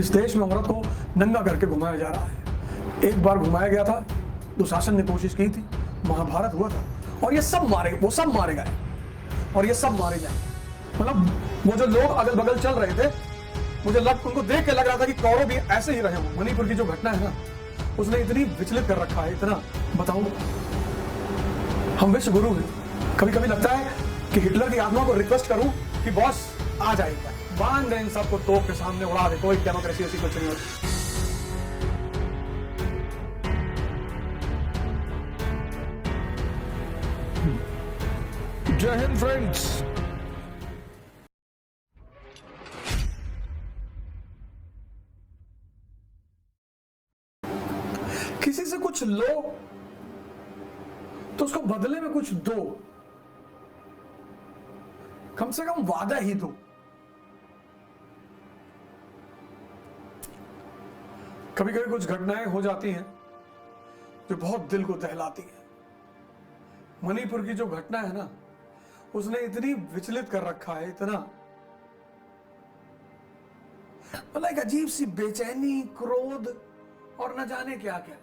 इस देश में औरत को नंगा करके घुमाया जा रहा है। एक बार घुमाया गया था, दुशासन ने कोशिश की थी, महाभारत हुआ था, और ये सब वो सब मारे गए और ये सब मारे जाए। मतलब वो जो लोग अगल बगल चल रहे थे, उनको देख के लग रहा था कि कौरव भी ऐसे ही रहे हों। मणिपुर की जो घटना है ना, उसने इतनी विचलित कर रखा है, इतना। बताओ, हम विश्व गुरु हैं। कभी कभी लगता है कि हिटलर की आत्मा को रिक्वेस्ट करूं कि बॉस आ जाएगा, बांध दे इन सबको तोप के सामने, उड़ा दे, कोई डेमोक्रेसी ऐसी कुछ नहीं होती। जय हिंद फ्रेंड्स। किसी से कुछ लो तो उसको बदले में कुछ दो, कम से कम वादा ही दो। कभी कभी कुछ घटनाएं हो जाती हैं जो बहुत दिल को दहलाती हैं। मणिपुर की जो घटना है ना, उसने इतनी विचलित कर रखा है, इतना। मतलब एक अजीब सी बेचैनी, क्रोध और न जाने क्या क्या।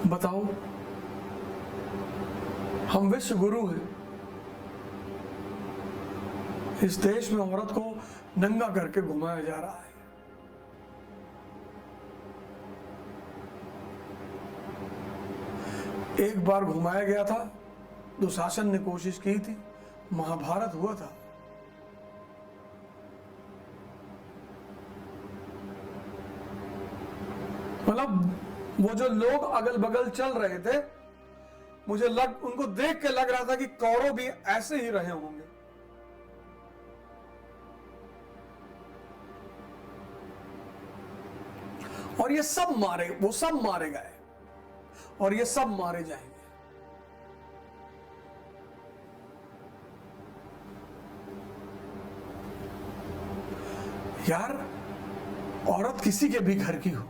बताओ, हम विश्व गुरु हैं। इस देश में औरत को नंगा करके घुमाया जा रहा है। एक बार घुमाया गया था, दुशासन ने कोशिश की थी, महाभारत हुआ था। मतलब वो जो लोग अगल बगल चल रहे थे, उनको देख के लग रहा था कि कौरव भी ऐसे ही रहे होंगे। और ये सब वो सब मारे गए और ये सब मारे जाएंगे। यार, औरत किसी के भी घर की हो,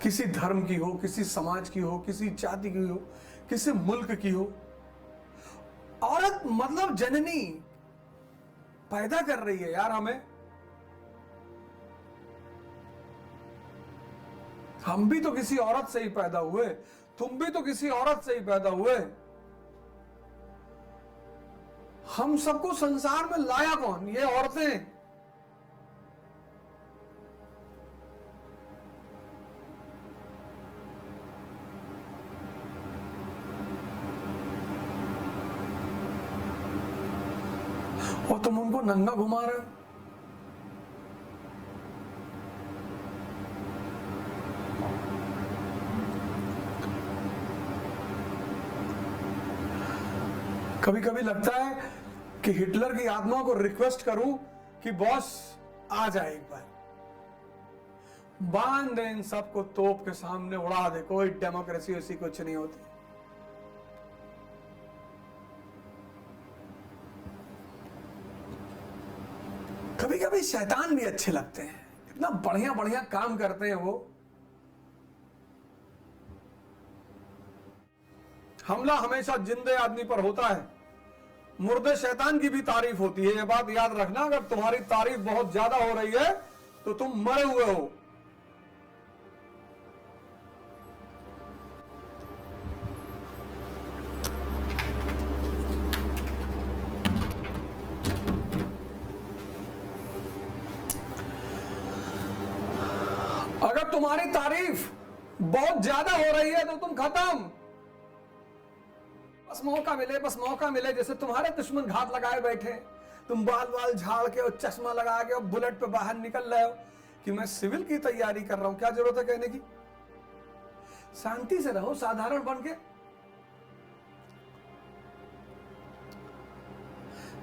किसी धर्म की हो, किसी समाज की हो, किसी जाति की हो, किसी मुल्क की हो, औरत मतलब जननी पैदा कर रही है यार हमें। हम भी तो किसी औरत से ही पैदा हुए, तुम भी तो किसी औरत से ही पैदा हुए। हम सबको संसार में लाया कौन? ये औरतें। और तुम उनको नंगा घुमा रहे हो। कभी कभी लगता है कि हिटलर की आत्मा को रिक्वेस्ट करूं कि बॉस आ जाए, एक बार बांध दे इन सबको तोप के सामने, उड़ा दे, कोई डेमोक्रेसी ऐसी कुछ नहीं होती। कभी कभी शैतान भी अच्छे लगते हैं, इतना बढ़िया बढ़िया काम करते हैं वो। हमला हमेशा जिंदे आदमी पर होता है, मुर्दे शैतान की भी तारीफ होती है। ये बात याद रखना, अगर तुम्हारी तारीफ बहुत ज्यादा हो रही है तो तुम मरे हुए हो। अगर तुम्हारी तारीफ बहुत ज्यादा हो रही है तो तुम खत्म। बस मौका मिले। जैसे तुम्हारे दुश्मन घात लगाए बैठे, तुम बाल झाड़ के और चश्मा लगा के और बुलेट पे बाहर निकल रहे हो कि मैं सिविल की तैयारी कर रहा हूं। क्या जरूरत है कहने की? शांति से रहो, साधारण बन के।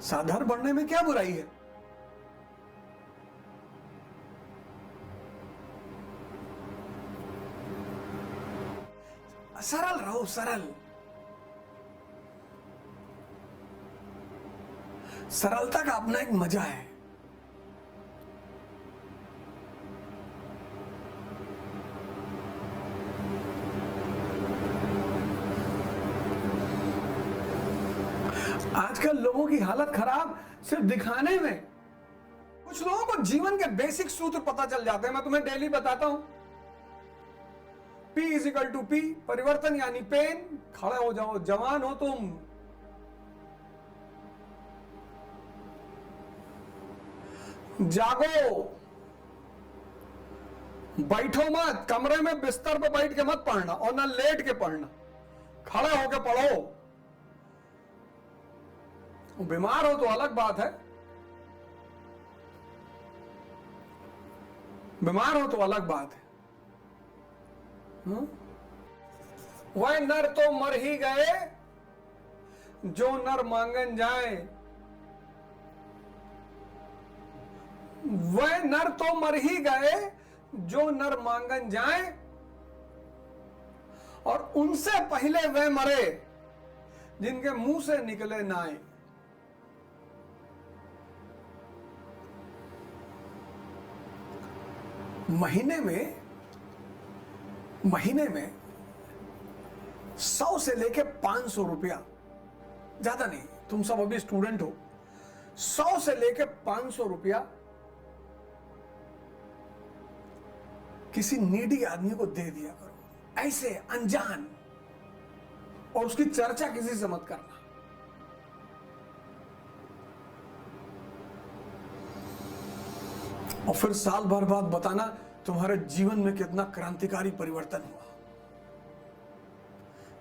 साधारण बनने में क्या बुराई है? सरल रहो, सरल। सरलता का अपना एक मजा है। आजकल लोगों की हालत खराब सिर्फ दिखाने में। कुछ लोगों को जीवन के बेसिक सूत्र पता चल जाते हैं, मैं तुम्हें डेली बताता हूं। P इजिकल टू P, परिवर्तन यानी पेन। खड़े हो जाओ, जवान हो तुम। जागो, बैठो मत, कमरे में बिस्तर पे बैठ के मत पढ़ना और ना लेट के पढ़ना, खड़े होके पढ़ो। बीमार हो तो अलग बात है, बीमार हो तो अलग बात है। वह नर तो मर ही गए जो नर मांगन जाए। वह नर तो मर ही गए जो नर मांगन जाए, और उनसे पहले वह मरे जिनके मुंह से निकले नाए। महीने में 100 से लेके 500 रुपया, ज्यादा नहीं, तुम सब अभी स्टूडेंट हो, 100 से लेके 500 रुपया किसी नीडी आदमी को दे दिया करो, ऐसे अनजान, और उसकी चर्चा किसी से मत करना। और फिर साल भर बाद बताना तुम्हारे जीवन में कितना क्रांतिकारी परिवर्तन हुआ।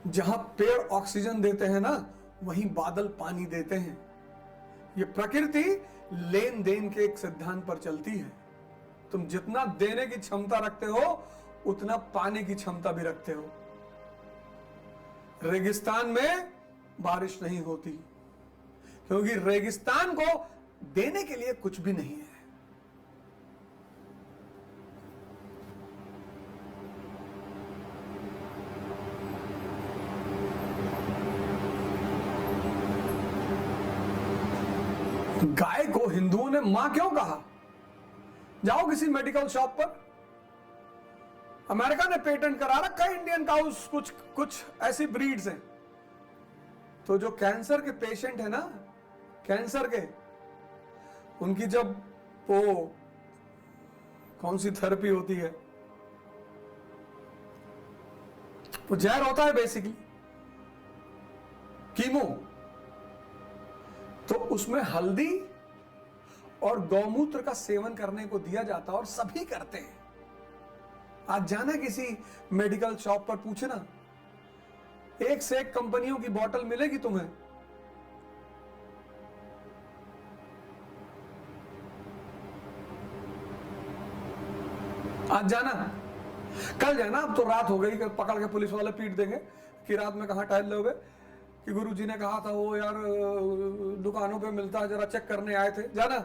जहां पेड़ ऑक्सीजन देते हैं ना, वहीं बादल पानी देते हैं। ये प्रकृति लेन देन के एक सिद्धांत पर चलती है। तुम जितना देने की क्षमता रखते हो उतना पाने की क्षमता भी रखते हो। रेगिस्तान में बारिश नहीं होती क्योंकि रेगिस्तान को देने के लिए कुछ भी नहीं है। गाय को हिंदुओं ने मां क्यों कहा? जाओ किसी मेडिकल शॉप पर, अमेरिका ने पेटेंट करा रखा है इंडियन काउस, कुछ ऐसी ब्रीड्स हैं। तो जो कैंसर के पेशेंट है ना, कैंसर के, उनकी जब वो कौन सी थेरेपी होती है, वो जहर होता है बेसिकली, कीमो, तो उसमें हल्दी और गौमूत्र का सेवन करने को दिया जाता है और सभी करते हैं। आज जाना किसी मेडिकल शॉप पर, पूछना, एक से एक कंपनियों की बोतल मिलेगी तुम्हें। आज जाना, कल जाना, अब तो रात हो गई, पकड़ के पुलिस वाले पीट देंगे कि रात में कहां टहल लोगे, कि गुरुजी ने कहा था वो यार दुकानों पे मिलता है, जरा चेक करने आए थे। जाना।